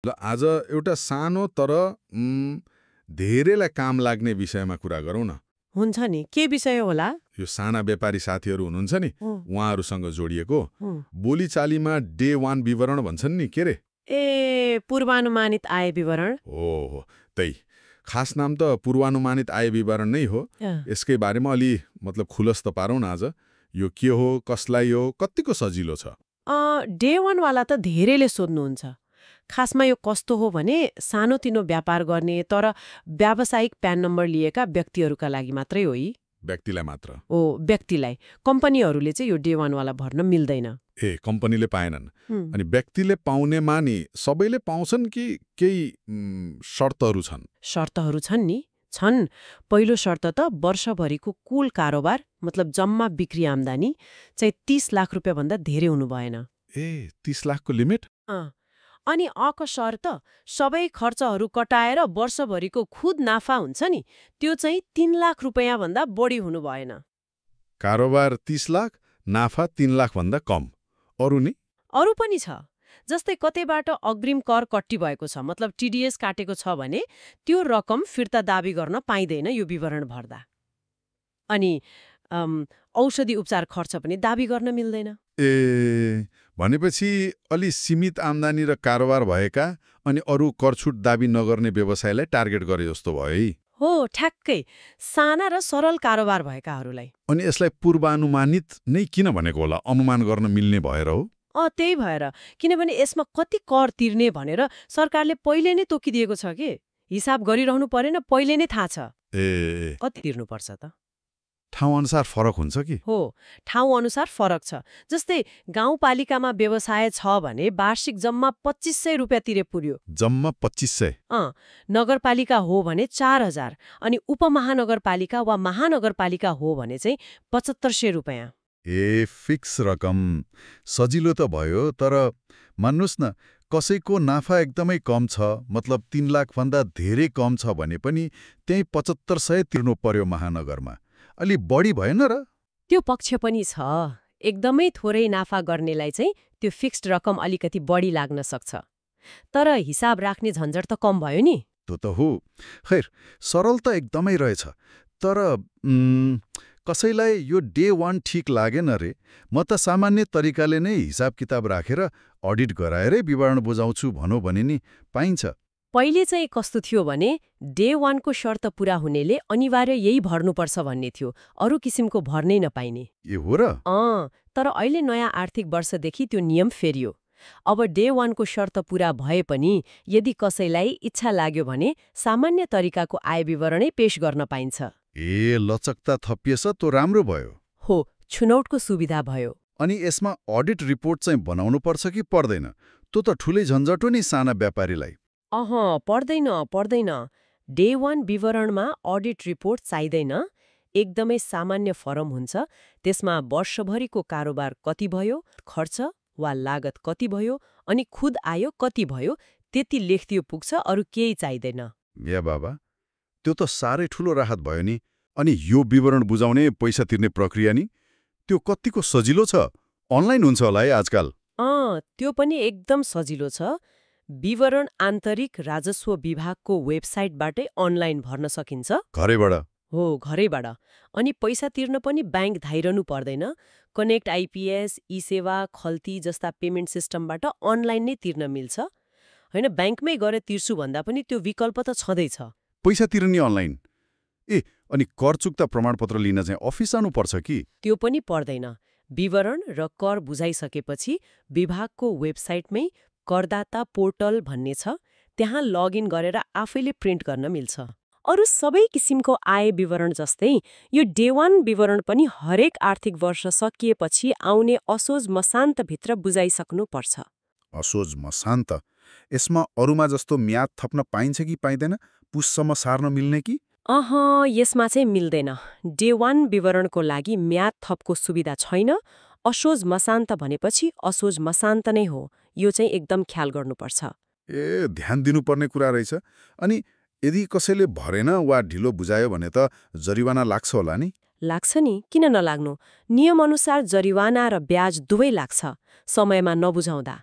ल आज एउटा सानो तर धेरैलाई काम लाग्ने विषयमा कुरा गरौँ न। हुन्छ नि, के विषय होला? यो साना व्यापारी साथीहरू हुनुहुन्छ नि, उहाँहरूसँग जोडिएको हुँ। बोलीचालीमा डे 1 विवरण भन्छन् नि, के रे? ए पूर्वानुमानित आय विवरण। हो त्यही। खास नाम त पूर्वानुमानित आय विवरण नै हो। यसकै बारेमा अलि खुलस्त पारौँ न आज। यो के हो, कसलाई हो, कत्तिको सजिलो छ? डे 1 वाला त धेरैले सोध्नुहुन्छ। खासमा यो कस्तो हो भने सानोतिनो व्यापार गर्ने तर व्यावसायिक प्यान नम्बर लिएका व्यक्तिहरूका लागि मात्रै हो यी। व्यक्तिलाई मात्र? ओ व्यक्तिलाई। कम्पनीहरूले चाहिँ यो डे 1 वाला भर्न मिल्दैन। ए कम्पनीले पाएनन्। अनि व्यक्तिले पाउनेमा नि सबैले पाउँछन् कि केही शर्तहरू छन्? शर्तहरू छन् नि। छन्। पहिलो शर्त त वर्षभरिको कुल कारोबार मतलब जम्मा बिक्री आम्दानी चाहिँ 30 लाख रुपियाँभन्दा धेरै हुनु भएन। ए 30 लाखको लिमिट? अनि अको शर्त सबै खर्चहरू कटाएर वर्षभरिको खुद नाफा हुन्छ नि, त्यो चाहिँ 3 लाख रुपियाँभन्दा बढी हुनु भएन। कारोबार 30 लाख, नाफा 3 लाखभन्दा कम। अरू नि? अरू पनि छ। जस्तै कतैबाट अग्रिम कर कट्टी भएको छ, मतलब टिडीएस काटेको छ भने त्यो रकम फिर्ता दाबी गर्न पाइँदैन यो विवरण भर्दा। अनि औषधि उपचार खर्च पनि दाबी गर्न मिल्दैन। ए भनेपछि अलि सीमित आम्दानी र कारोबार भएका अनि अरू करछुट दाबी नगर्ने व्यवसायलाई टार्गेट गरे जस्तो भयो है। हो ठ्याक्कै, साना र सरल कारोबार भएकाहरूलाई। अनि यसलाई पूर्वानुमानित नै किन भनेको होला? अनुमान गर्न मिल्ने भएर हो? त्यही भएर, किनभने यसमा कति कर तिर्ने भनेर सरकारले पहिले नै तोकिदिएको छ कि हिसाब गरिरहनु परेन, पहिले नै थाहा छ। ए कति तिर्नुपर्छ त? ठाउँ अनुसार फरक हुन्छ कि? हो, ठाउँ अनुसार फरक छ। जस्तै गाउँपालिकामा व्यवसाय छ भने वार्षिक जम्मा 2500 रुपियाँ तिरे पुर्यो। जम्मा 2500? नगरपालिका हो भने 4000 अनि उपमहानगरपालिका वा महानगरपालिका हो भने चाहिँ 7500 रुपियाँ। ए फिक्स रकम। सजिलो त भयो, तर मान्नुस् न कसैको नाफा एकदमै कम छ, मतलब 3 लाखभन्दा धेरै कम छ भने पनि त्यही 7500 तिर्नु पर्यो महानगरमा। अलि बढी भएन र? त्यो पक्ष पनि छ। एकदमै थोरै नाफा गर्नेलाई चाहिँ त्यो फिक्स्ड रकम अलिकति बढी लाग्न सक्छ, तर हिसाब राख्ने झन्झट त कम भयो नि। त्यो त हो। खैर, सरल त एकदमै रहेछ, तर कसैलाई यो डे 1 ठिक लागेन रे, म त सामान्य तरिकाले नै हिसाब किताब राखेर अडिट गराएरै विवरण बुझाउँछु भनौँ भने नि पाइन्छ। पहिले चाहिँ कस्तो थियो भने डे 1 को शर्त पूरा हुनेले अनिवार्य यही भर्नुपर्छ भन्ने थियो, अरू किसिमको भर्नै नपाइने। ए हो र? तर अहिले नयाँ आर्थिक वर्षदेखि त्यो नियम फेरियो। अब डे 1 को शर्त पूरा भए पनि यदि कसैलाई इच्छा लाग्यो भने सामान्य तरिकाको आय विवरणै पेश गर्न पाइन्छ। ए लचकता थपिएछ त राम्रो भयो। हो, छुनौटको सुविधा भयो। अनि यसमा अडिट रिपोर्ट चाहिँ बनाउनु पर्छ कि पर्दैन? त्यो त ठुलै झन्झट हो नि साना व्यापारीलाई। पर्दैन। डे 1 विवरणमा अडिट रिपोर्ट चाहिँदैन। एकदमै सामान्य फरम हुन्छ। त्यसमा वर्षभरिको कारोबार कति भयो, खर्च वा लागत कति भयो अनि खुद आयो कति भयो त्यति लेखिदियो पुग्छ, अरू केही चाहिँदैन। या बाबा, त्यो त साह्रै ठुलो राहत भयो नि। अनि यो विवरण बुझाउने पैसा तिर्ने प्रक्रिया नि, त्यो कतिको सजिलो छ? अनलाइन हुन्छ होला है आजकल? त्यो पनि एकदम सजिलो छ। विवरण आन्तरिक राजस्व विभागको वेबसाइटबाटै अनलाइन भर्न सकिन्छ। घरैबाट? हो, घरैबाट। अनि पैसा तिर्न पनि ब्याङ्क धाइरहनु पर्दैन। कनेक्ट आइपिएस, ई सेवा, खल्ती जस्ता पेमेन्ट सिस्टमबाट अनलाइन नै तिर्न मिल्छ। होइन, ब्याङ्कमै गएर तिर्छु भन्दा पनि त्यो विकल्प त छँदैछ। पैसा तिर्ने अनलाइन? ए अनि कर चुक्ता प्रमाणपत्र लिन चाहिँ अफिस जानुपर्छ कि? त्यो पनि पर्दैन। विवरण र कर बुझाइसकेपछि विभागको वेबसाइटमै करदाता पोर्टल भन्ने छ, त्यहाँ लगइन गरेर आफैले प्रिन्ट गर्न मिल्छ। अरू सबै किसिमको आय विवरण जस्तै यो डे 1 विवरण पनि हरेक आर्थिक वर्ष सकिएपछि आउने असोज मसान्तभित्र बुझाइसक्नुपर्छ। असोज मसान्त? यसमा अरूमा जस्तो म्याद थप्न पाइन्छ कि पाइँदैन? पुससम्म सार्न मिल्ने कि? यसमा चाहिँ मिल्दैन। डे 1 विवरणको लागि म्याद थपको सुविधा छैन। असोज मसान्त भनेपछि असोज मसान्त नै हो। यो चाहिँ एकदम ख्याल गर्नुपर्छ। ए ध्यान दिनुपर्ने कुरा रहेछ। अनि यदि कसैले भरेन वा ढिलो बुझायो भने त जरिवाना लाग्छ होला नि? लाग्छ नि, किन नलाग्नु। नियमअनुसार जरिवाना र ब्याज दुवै लाग्छ समयमा नबुझाउँदा।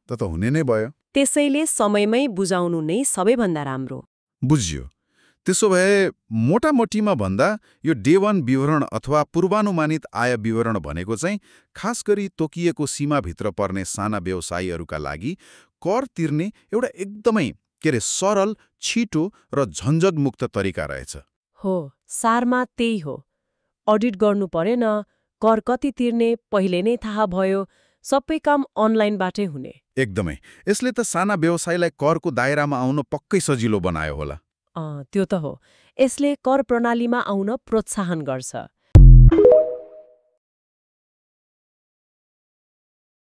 त हुने नै भयो। त्यसैले समयमै बुझाउनु नै सबैभन्दा राम्रो। बुझ्यो। त्यसो भए मोटामोटीमा भन्दा यो डे 1 विवरण अथवा पूर्वानुमानित आय विवरण भनेको चाहिँ खास गरी तोकिएको सीमाभित्र पर्ने साना व्यवसायीहरूका लागि कर तिर्ने एउटा एकदमै सरल, छिटो र झन्झटमुक्त तरिका रहेछ। हो, सारमा त्यही हो। अडिट गर्नु परेन, कर कति तिर्ने पहिले नै थाहा भयो, सबै काम अनलाइनबाटै हुने। एकदमै। यसले त साना व्यवसायलाई करको दायरामा आउन पक्कै सजिलो बनायो होला। त्यो त हो। यसले कर प्रणालीमा आउन प्रोत्साहन गर्छ।